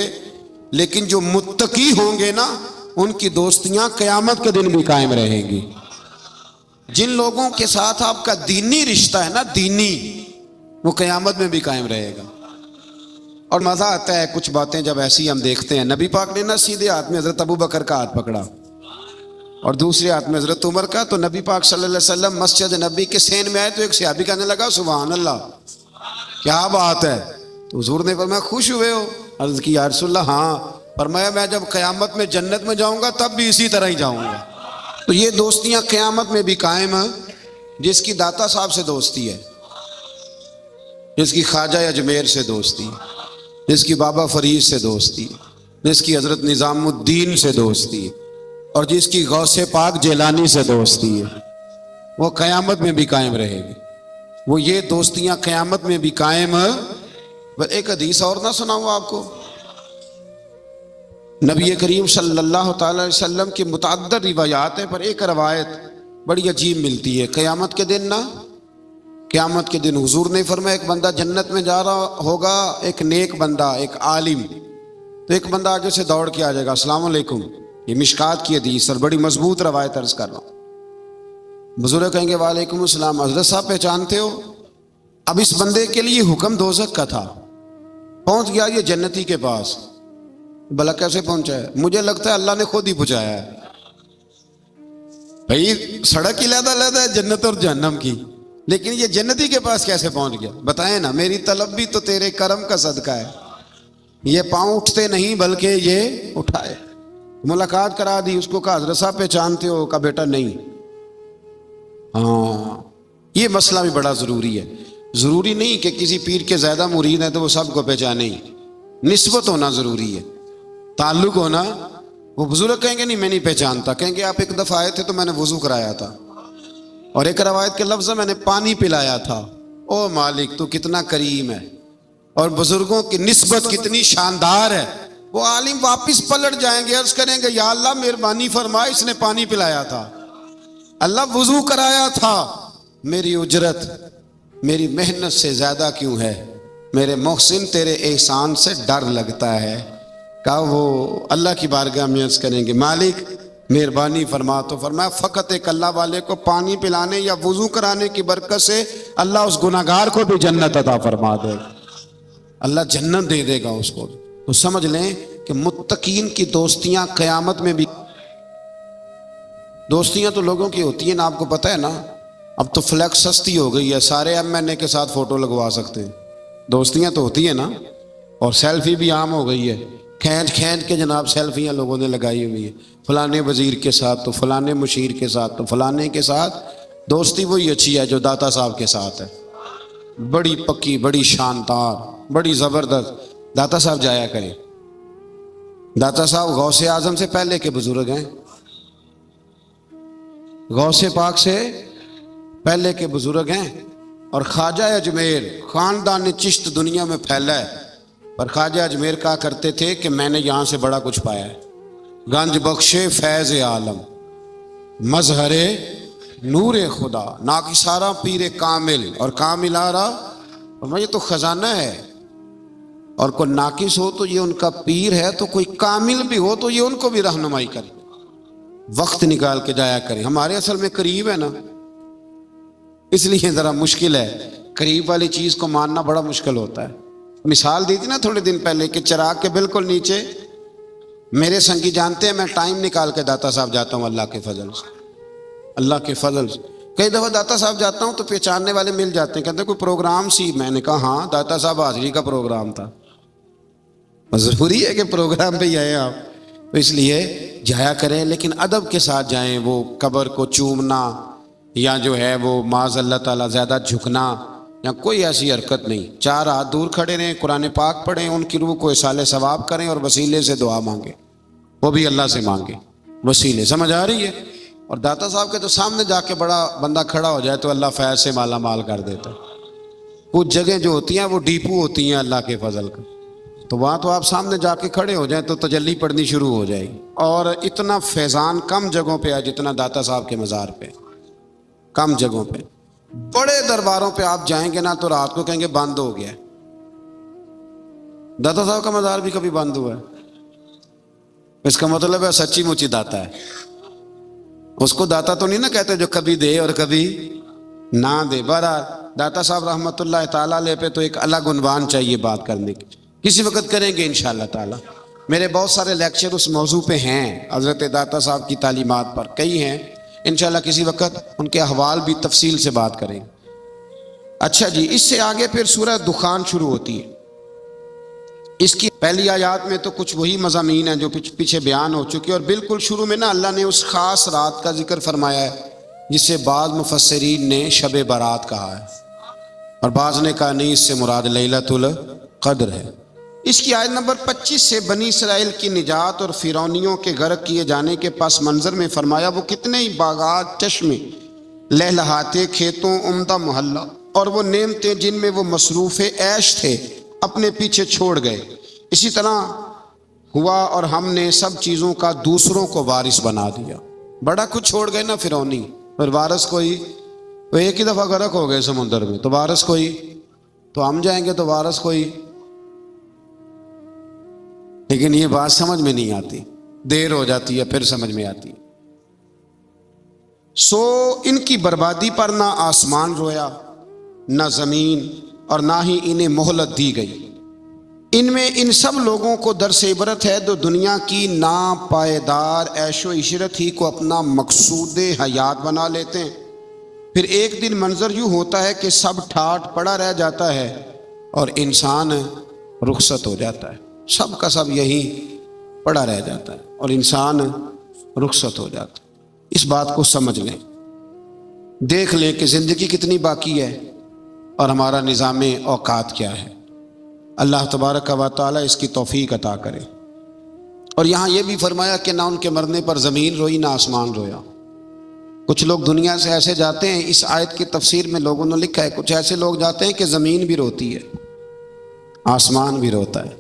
لیکن جو متقی ہوں گے نا ان کی دوستیاں قیامت کے دن بھی قائم رہیں گی۔ جن لوگوں کے ساتھ آپ کا دینی رشتہ ہے نا، دینی، وہ قیامت میں بھی قائم رہے گا۔ اور مزہ آتا ہے کچھ باتیں جب ایسی ہم دیکھتے ہیں۔ نبی پاک نے نا سیدھے ہاتھ میں حضرت ابو بکر کا ہاتھ پکڑا اور دوسرے ہاتھ میں حضرت عمر کا، تو نبی پاک صلی اللہ علیہ وسلم مسجد نبی کے سین میں آئے تو ایک صحابی کہنے لگا سبحان اللہ کیا بات ہے، تو حضور نے فرمایا خوش ہوئے ہو؟ عرض کی یا رسول اللہ ہاں۔ فرمایا میں جب قیامت میں جنت میں جاؤں گا تب بھی اسی طرح ہی جاؤں گا۔ تو یہ دوستیاں قیامت میں بھی قائم ہیں۔ جس کی داتا صاحب سے دوستی ہے، جس کی خواجہ اجمیر سے دوستی ہے، جس کی بابا فرید سے دوستی ہے، جس کی حضرت نظام الدین سے دوستی ہے، اور جس کی غوث پاک جیلانی سے دوستی ہے، وہ قیامت میں بھی قائم رہے گی۔ وہ یہ دوستیاں قیامت میں بھی قائم ہیں۔ ایک حدیث اور نہ سناؤں آپ کو، نبی کریم صلی اللہ تعالی علیہ وسلم کی متعدد روایات ہیں، پر ایک روایت بڑی عجیب ملتی ہے۔ قیامت کے دن نا، قیامت کے دن حضور نے فرمایا ایک بندہ جنت میں جا رہا ہوگا، ایک نیک بندہ، ایک عالم، تو ایک بندہ آگے سے دوڑ کے آ جائے گا السلام علیکم۔ یہ مشکات کی حدیث اور بڑی مضبوط روایت عرض کر رہا ہوں۔ بزرگ کہیں گے وعلیکم السلام، حضرت صاحب پہچانتے ہو؟ اب اس بندے کے لیے حکم دوزخ کا تھا، پہنچ گیا یہ جنتی کے پاس۔ بھلا کیسے پہنچا ہے؟ مجھے لگتا ہے اللہ نے خود ہی پہنچایا ہے۔ بھائی سڑک علیحدہ علیحدہ ہے جنت اور جہنم کی، لیکن یہ جنتی کے پاس کیسے پہنچ گیا؟ بتائیں نا، میری طلب بھی تو تیرے کرم کا صدقہ ہے۔ یہ پاؤں اٹھتے نہیں بلکہ یہ اٹھائے۔ ملاقات کرا دی، اس کو کہا حضرت صاحب پہچانتے ہو؟ کہا بیٹا نہیں۔ ہاں یہ مسئلہ بھی بڑا ضروری ہے۔ ضروری نہیں کہ کسی پیر کے زیادہ مرید ہیں تو وہ سب کو پہچانے ہی، نسبت ہونا ضروری ہے، تعلق ہونا۔ وہ بزرگ کہیں گے نہیں میں نہیں پہچانتا، کہیں گے آپ ایک دفعہ آئے تھے تو میں نے وضو کرایا تھا، اور ایک روایت کے لفظ میں نے پانی پلایا تھا۔ او مالک تو کتنا کریم ہے، اور بزرگوں کی نسبت کتنی شاندار ہے۔ وہ عالم واپس پلٹ جائیں گے، عرض کریں گے یا اللہ مہربانی فرما، اس نے پانی پلایا تھا۔ اللہ وضو کرایا تھا، میری اجرت میری محنت سے زیادہ کیوں ہے؟ میرے محسن تیرے احسان سے ڈر لگتا ہے۔ کہا وہ اللہ کی بارگاہ میں عرض کریں گے مالک مہربانی فرما، تو فرمایا فقط ایک اللہ والے کو پانی پلانے یا وضو کرانے کی برکت سے اللہ اس گناہگار کو بھی جنت عطا فرما دے گا، اللہ جنت دے دے گا اس کو۔ تو سمجھ لیں کہ متقین کی دوستیاں قیامت میں بھی، دوستیاں تو لوگوں کی ہوتی ہیں نا، آپ کو پتہ ہے نا، اب تو فلیکس سستی ہو گئی ہے، سارے MNA کے ساتھ فوٹو لگوا سکتے ہیں، دوستیاں تو ہوتی ہیں نا، اور سیلفی بھی عام ہو گئی ہے، کھینچ کھینچ کے جناب سیلفیاں لوگوں نے لگائی ہوئی ہیں، فلانے وزیر کے ساتھ تو فلانے مشیر کے ساتھ تو فلانے کے ساتھ۔ دوستی وہی اچھی ہے جو داتا صاحب کے ساتھ ہے، بڑی پکی، بڑی شاندار، بڑی زبردست۔ داتا صاحب جایا کریں، داتا صاحب غوث اعظم سے پہلے کے بزرگ ہیں، غوث پاک سے پہلے کے بزرگ ہیں، اور خواجہ اجمیر خاندان چشت دنیا میں پھیلا ہے، پر خواجہ اجمیر کہا کرتے تھے کہ میں نے یہاں سے بڑا کچھ پایا ہے، گنج بخش فیض عالم، مظہر نور خدا، ناکسارا پیر کامل، اور کامل آرا، یہ تو خزانہ ہے، اور کوئی ناقص ہو تو یہ ان کا پیر ہے، تو کوئی کامل بھی ہو تو یہ ان کو بھی رہنمائی کرے، وقت نکال کے جایا کریں۔ ہمارے اصل میں قریب ہے نا، اس لیے ذرا مشکل ہے، قریب والی چیز کو ماننا بڑا مشکل ہوتا ہے۔ مثال دی تھی نا تھوڑے دن پہلے کہ چراغ کے بالکل نیچے، میرے سنگی جانتے ہیں میں ٹائم نکال کے داتا صاحب جاتا ہوں اللہ کے فضل سے، اللہ کے فضل سے۔ کئی دفعہ داتا صاحب جاتا ہوں تو پہچاننے والے مل جاتے ہیں، کہتے ہیں کوئی پروگرام سی؟ میں نے کہا ہاں داتا صاحب حاضری کا پروگرام تھا، ضروری ہے کہ پروگرام پہ ہی آئے آپ، تو اس لیے جایا کریں، لیکن ادب کے ساتھ جائیں۔ وہ قبر کو چومنا یا جو ہے وہ معاذ اللہ تعالیٰ زیادہ جھکنا یا کوئی ایسی حرکت نہیں، 4 ہاتھ دور کھڑے رہیں، قرآن پاک پڑھیں، ان کی روح کو اصال ثواب کریں، اور وسیلے سے دعا مانگیں، وہ بھی اللہ سے مانگیں وسیلے، سمجھ آ رہی ہے؟ اور داتا صاحب کے تو سامنے جا کے بڑا بندہ کھڑا ہو جائے تو اللہ فیض سے مالا مال کر دیتا ہے۔ کچھ جگہ جو ہوتی ہیں وہ ڈیپو ہوتی ہیں اللہ کے فضل کا، تو وہاں تو آپ سامنے جا کے کھڑے ہو جائیں تو تجلی پڑنی شروع ہو جائے گی، اور اتنا فیضان کم جگہوں پہ ہے جتنا داتا صاحب کے مزار پہ، کم جگہوں پہ۔ بڑے درباروں پہ آپ جائیں گے نا تو رات کو کہیں گے بند ہو گیا ہے، داتا صاحب کا مزار بھی کبھی بند ہوا ہے، اس کا مطلب ہے سچی مچی داتا ہے۔ اس کو داتا تو نہیں نا کہتے جو کبھی دے اور کبھی نہ دے۔ بہرحال داتا صاحب رحمۃ اللہ تعالیٰ علیہ پہ تو ایک الگ عنوان چاہیے بات کرنے کی، کسی وقت کریں گے انشاءاللہ تعالیٰ۔ میرے بہت سارے لیکچر اس موضوع پہ ہیں، حضرت داتا صاحب کی تعلیمات پر کئی ہیں، انشاءاللہ کسی وقت ان کے احوال بھی تفصیل سے بات کریں۔ اچھا جی، اس سے آگے پھر سورہ دخان شروع ہوتی ہے۔ اس کی پہلی آیات میں تو کچھ وہی مضامین ہیں جو پیچھے بیان ہو چکے، اور بالکل شروع میں نا اللہ نے اس خاص رات کا ذکر فرمایا ہے جسے بعض مفسرین نے شب برات کہا ہے، اور بعض نے کہا نہیں، اس سے مراد لیلۃ القدر ہے۔ اس کی آیت نمبر 25 سے بنی اسرائیل کی نجات اور فرعونیوں کے غرق کیے جانے کے پس منظر میں فرمایا وہ کتنے ہی باغات، چشمے، لہلہاتے، کھیتوں، عمدہ محلہ اور وہ نعمتیں جن میں وہ مصروف عیش تھے اپنے پیچھے چھوڑ گئے، اسی طرح ہوا اور ہم نے سب چیزوں کا دوسروں کو وارث بنا دیا۔ بڑا کچھ چھوڑ گئے نا فرعونی، اور وارث کوئی، وہ ایک ہی دفعہ غرق ہو گئے سمندر میں، تو وارث کوئی، تو ہم جائیں گے تو وارث کوئی۔ لیکن یہ بات سمجھ میں نہیں آتی، دیر ہو جاتی ہے پھر سمجھ میں آتی۔ سو ان کی بربادی پر نہ آسمان رویا، نہ زمین، اور نہ ہی انہیں مہلت دی گئی۔ ان میں ان سب لوگوں کو درس عبرت ہے جو دنیا کی ناپائیدار عیش و عشرت ہی کو اپنا مقصود حیات بنا لیتے ہیں، پھر ایک دن منظر یوں ہوتا ہے کہ سب ٹھاٹھ پڑا رہ جاتا ہے اور انسان رخصت ہو جاتا ہے، سب کا سب یہی پڑا رہ جاتا ہے اور انسان رخصت ہو جاتا ہے۔ اس بات کو سمجھ لیں، دیکھ لیں کہ زندگی کتنی باقی ہے اور ہمارا نظام اوقات کیا ہے۔ اللہ تبارک و تعالیٰ اس کی توفیق عطا کرے۔ اور یہاں یہ بھی فرمایا کہ نہ ان کے مرنے پر زمین روئی نہ آسمان رویا۔ کچھ لوگ دنیا سے ایسے جاتے ہیں، اس آیت کی تفسیر میں لوگوں نے لکھا ہے کچھ ایسے لوگ جاتے ہیں کہ زمین بھی روتی ہے، آسمان بھی روتا ہے۔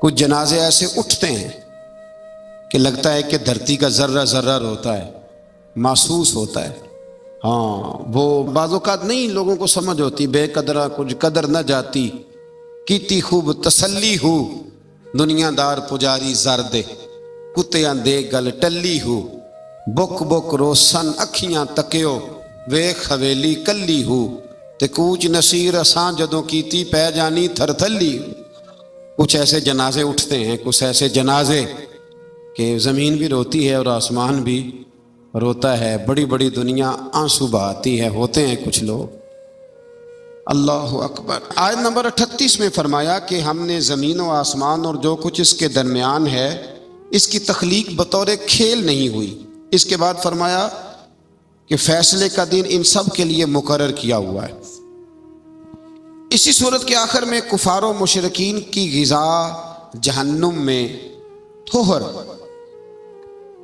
کچھ جنازے ایسے اٹھتے ہیں کہ لگتا ہے کہ دھرتی کا ذرہ ذرہ روتا ہے، محسوس ہوتا ہے. ہاں وہ بعض اوقات نہیں لوگوں کو سمجھ ہوتی، بے قدرہ کچھ قدر نہ جاتی، کیتی خوب تسلی ہو، دنیا دار پجاری زردے، کتیاں دے گل ٹلی ہو، بک بک روسن اکھیاں تکیو، ویکھ حویلی کلی ہو، تے کوچ نصیر اساں جدوں کیتی پہ جانی تھر تھلی. کچھ ایسے جنازے اٹھتے ہیں، کچھ ایسے جنازے کہ زمین بھی روتی ہے اور آسمان بھی روتا ہے، بڑی بڑی دنیا آنسو بہاتی ہے. ہوتے ہیں کچھ لوگ. اللہ اکبر. آیت نمبر 38 میں فرمایا کہ ہم نے زمین و آسمان اور جو کچھ اس کے درمیان ہے اس کی تخلیق بطور کھیل نہیں ہوئی. اس کے بعد فرمایا کہ فیصلے کا دن ان سب کے لیے مقرر کیا ہوا ہے. اسی صورت کے آخر میں کفار و مشرکین کی غذا جہنم میں تھوہر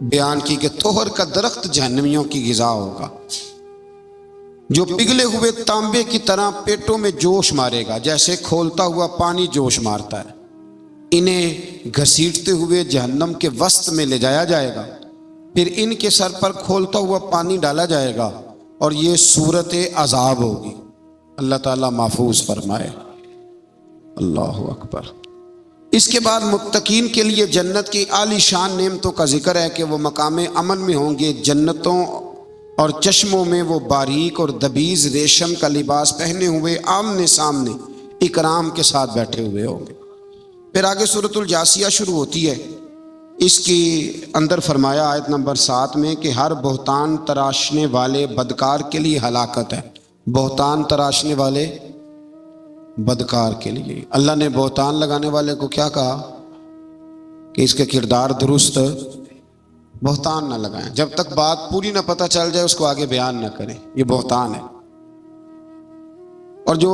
بیان کی کہ تھوہر کا درخت جہنمیوں کی غذا ہوگا جو پگھلے ہوئے تانبے کی طرح پیٹوں میں جوش مارے گا، جیسے کھولتا ہوا پانی جوش مارتا ہے. انہیں گھسیٹتے ہوئے جہنم کے وسط میں لے جایا جائے گا، پھر ان کے سر پر کھولتا ہوا پانی ڈالا جائے گا اور یہ صورت عذاب ہوگی. اللہ تعالیٰ محفوظ فرمائے. اللہ اکبر. اس کے بعد متقین کے لیے جنت کی عالی شان نعمتوں کا ذکر ہے کہ وہ مقام امن میں ہوں گے. جنتوں اور چشموں میں وہ باریک اور دبیز ریشم کا لباس پہنے ہوئے آمنے سامنے اکرام کے ساتھ بیٹھے ہوئے ہوں گے. پھر آگے سورۃ الجاثیہ شروع ہوتی ہے. اس کی اندر فرمایا آیت نمبر 7 میں کہ ہر بہتان تراشنے والے بدکار کے لیے ہلاکت ہے. بہتان تراشنے والے بدکار کے لیے. اللہ نے بہتان لگانے والے کو کیا کہا کہ اس کے کردار درست بہتان نہ لگائیں. جب تک بات پوری نہ پتہ چل جائے اس کو آگے بیان نہ کریں، یہ بہتان ہے. اور جو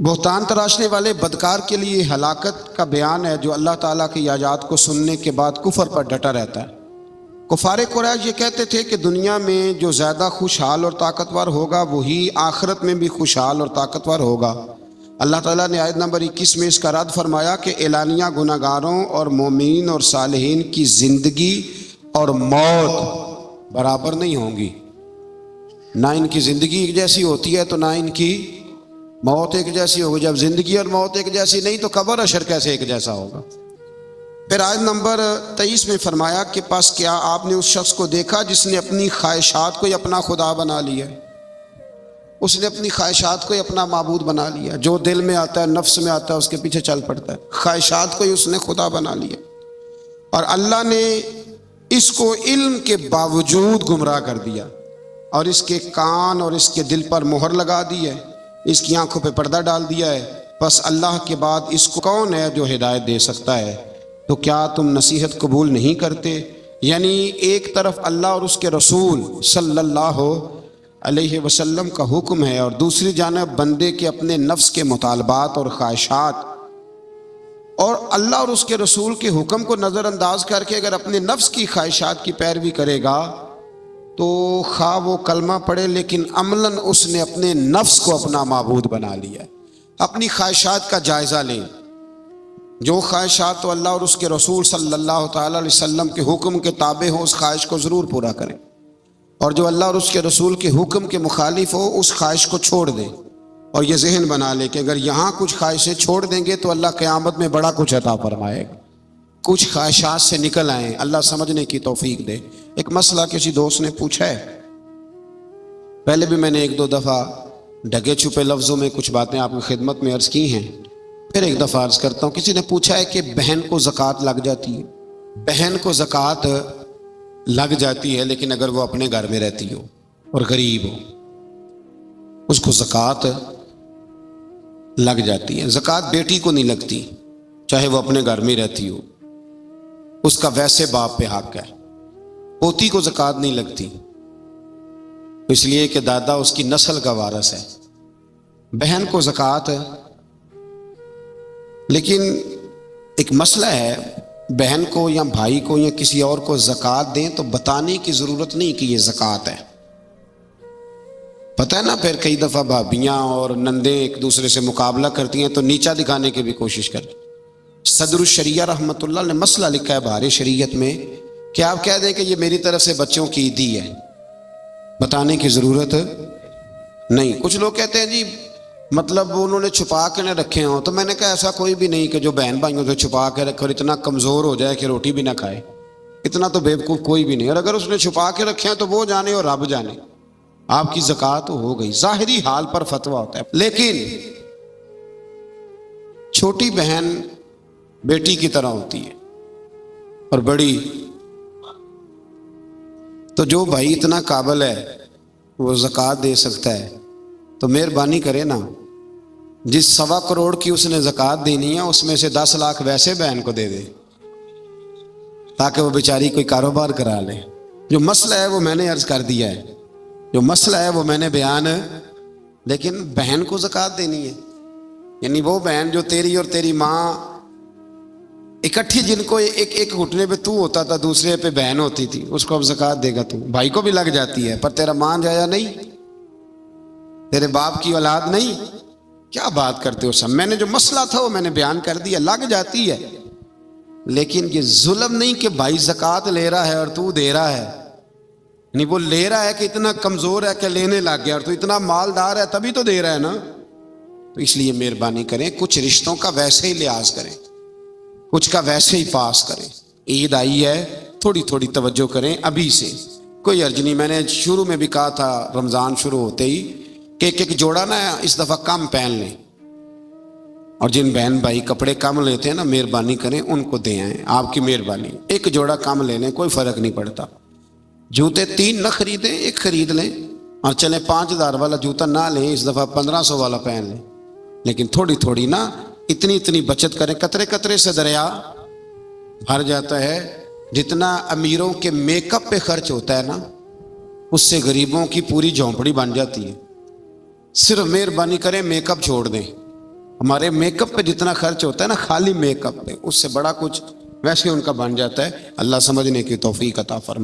بہتان تراشنے والے بدکار کے لیے ہلاکت کا بیان ہے جو اللہ تعالیٰ کی آیات کو سننے کے بعد کفر پر ڈٹا رہتا ہے. کفار قریش یہ کہتے تھے کہ دنیا میں جو زیادہ خوشحال اور طاقتور ہوگا وہی آخرت میں بھی خوشحال اور طاقتور ہوگا. اللہ تعالیٰ نے آیت نمبر 21 میں اس کا رد فرمایا کہ اعلانیہ گناہگاروں اور مومنین اور صالحین کی زندگی اور موت برابر نہیں ہوں گی. نہ ان کی زندگی ایک جیسی ہوتی ہے تو نہ ان کی موت ایک جیسی ہوگی. جب زندگی اور موت ایک جیسی نہیں تو قبر حشر کیسے ایک جیسا ہوگا. پھر آیت نمبر 23 میں فرمایا کہ پس کیا آپ نے اس شخص کو دیکھا جس نے اپنی خواہشات کو ہی اپنا خدا بنا لیا. اس نے اپنی خواہشات کو ہی اپنا معبود بنا لیا. جو دل میں آتا ہے نفس میں آتا ہے اس کے پیچھے چل پڑتا ہے. خواہشات کو ہی اس نے خدا بنا لیا. اور اللہ نے اس کو علم کے باوجود گمراہ کر دیا اور اس کے کان اور اس کے دل پر مہر لگا دی ہے، اس کی آنکھوں پہ پردہ ڈال دیا ہے. بس اللہ کے بعد اس کو کون ہے جو ہدایت دے سکتا ہے؟ تو کیا تم نصیحت قبول نہیں کرتے؟ یعنی ایک طرف اللہ اور اس کے رسول صلی اللہ علیہ وسلم کا حکم ہے اور دوسری جانب بندے کے اپنے نفس کے مطالبات اور خواہشات. اور اللہ اور اس کے رسول کے حکم کو نظر انداز کر کے اگر اپنے نفس کی خواہشات کی پیروی کرے گا تو خواہ وہ کلمہ پڑھے لیکن عملاً اس نے اپنے نفس کو اپنا معبود بنا لیا. اپنی خواہشات کا جائزہ لیں. جو خواہشات تو اللہ اور اس کے رسول صلی اللہ تعالیٰ علیہ وسلم کے حکم کے تابع ہو اس خواہش کو ضرور پورا کریں، اور جو اللہ اور اس کے رسول کے حکم کے مخالف ہو اس خواہش کو چھوڑ دیں. اور یہ ذہن بنا لے کہ اگر یہاں کچھ خواہشیں چھوڑ دیں گے تو اللہ قیامت میں بڑا کچھ عطا فرمائے گا. کچھ خواہشات سے نکل آئیں، اللہ سمجھنے کی توفیق دے. ایک مسئلہ کسی دوست نے پوچھا ہے، پہلے بھی میں نے ایک دو دفعہ ڈھکے چھپے لفظوں میں کچھ باتیں آپ کی خدمت میں عرض کی ہیں، پھر ایک دفعہ عرض کرتا ہوں. کسی نے پوچھا ہے کہ بہن کو زکوٰۃ لگ جاتی ہے. بہن کو زکوٰۃ لگ جاتی ہے لیکن اگر وہ اپنے گھر میں رہتی ہو اور غریب ہو اس کو زکوٰۃ لگ جاتی ہے. زکوٰۃ بیٹی کو نہیں لگتی چاہے وہ اپنے گھر میں رہتی ہو، اس کا ویسے باپ پہ حق ہے. پوتی کو زکوٰۃ نہیں لگتی اس لیے کہ دادا اس کی نسل کا وارث ہے. بہن کو زکوٰۃ، لیکن ایک مسئلہ ہے، بہن کو یا بھائی کو یا کسی اور کو زکوٰۃ دیں تو بتانے کی ضرورت نہیں کہ یہ زکوٰۃ ہے. پتہ ہے نا، پھر کئی دفعہ بھابیاں اور نندیں ایک دوسرے سے مقابلہ کرتی ہیں تو نیچا دکھانے کی بھی کوشش کرتی. صدر الشریعہ رحمۃ اللہ نے مسئلہ لکھا ہے بہار شریعت میں کہ آپ کہہ دیں کہ یہ میری طرف سے بچوں کی عیدی ہے، بتانے کی ضرورت نہیں۔ کچھ لوگ کہتے ہیں جی مطلب انہوں نے چھپا کے نہ رکھے ہوں، تو میں نے کہا ایسا کوئی بھی نہیں کہ جو بہن بھائیوں سے چھپا کے رکھے اور اتنا کمزور ہو جائے کہ روٹی بھی نہ کھائے، اتنا تو بیوقوف کوئی بھی نہیں۔ اور اگر اس نے چھپا کے رکھے ہیں تو وہ جانے اور رب جانے، آپ کی زکوٰۃ تو ہو گئی، ظاہری حال پر فتویٰ ہوتا ہے۔ لیکن چھوٹی بہن بیٹی کی طرح ہوتی ہے اور بڑی، تو جو بھائی اتنا قابل ہے وہ زکوٰۃ دے سکتا ہے تو مہربانی کرے نا، جس 1.25 کروڑ کی اس نے زکوٰۃ دینی ہے اس میں سے 10 لاکھ ویسے بہن کو دے دے تاکہ وہ بیچاری کوئی کاروبار کرا لے۔ جو مسئلہ ہے وہ میں نے عرض کر دیا ہے، جو مسئلہ ہے وہ میں نے بیان، لیکن بہن کو زکوٰۃ دینی ہے، یعنی وہ بہن جو تیری اور تیری ماں اکٹھی، جن کو ایک گھٹنے پہ تو ہوتا تھا دوسرے پہ بہن ہوتی تھی، اس کو اب زکوٰۃ دے گا تو بھائی کو بھی لگ جاتی ہے، پر تیرا ماں جایا نہیں، تیرے باپ کی اولاد نہیں، کیا بات کرتے ہو سب؟ میں نے جو مسئلہ تھا وہ میں نے بیان کر دیا، لگ جاتی ہے۔ لیکن یہ ظلم نہیں کہ بھائی زکوٰۃ لے رہا ہے اور تو دے رہا ہے، نہیں وہ لے رہا ہے کہ اتنا کمزور ہے کہ لینے لگ گیا، اور تو اتنا مالدار ہے تبھی تو دے رہا ہے نا۔ تو اس لیے مہربانی کریں، کچھ رشتوں کا ویسے ہی لحاظ کریں، کچھ کا ویسے ہی پاس کریں۔ عید آئی ہے، تھوڑی تھوڑی توجہ کریں ابھی سے، کوئی عرض نہیں۔ میں نے شروع میں بھی کہا تھا رمضان شروع ہوتے ہی کہ ایک جوڑا نا اس دفعہ کم پہن لیں، اور جن بہن بھائی کپڑے کم لیتے ہیں نا مہربانی کریں ان کو دے آئیں، آپ کی مہربانی، ایک جوڑا کم لے لیں، کوئی فرق نہیں پڑتا۔ جوتے 3 نہ خریدیں، ایک خرید لیں، اور چلیں 5000 والا جوتا نہ لیں، اس دفعہ 1500 والا پہن لیں، لیکن تھوڑی تھوڑی نا اتنی بچت کریں۔ قطرے قطرے سے دریا بھر جاتا ہے، جتنا امیروں کے میک اپ پہ خرچ ہوتا ہے نا اس سے غریبوں کی پوری جھونپڑی بن جاتی ہے۔ صرف مہربانی کریں میک اپ چھوڑ دیں، ہمارے میک اپ پہ جتنا خرچ ہوتا ہے نا خالی میک اپ پہ، اس سے بڑا کچھ ویسے ان کا بن جاتا ہے۔ اللہ سمجھنے کی توفیق عطا فرمائے۔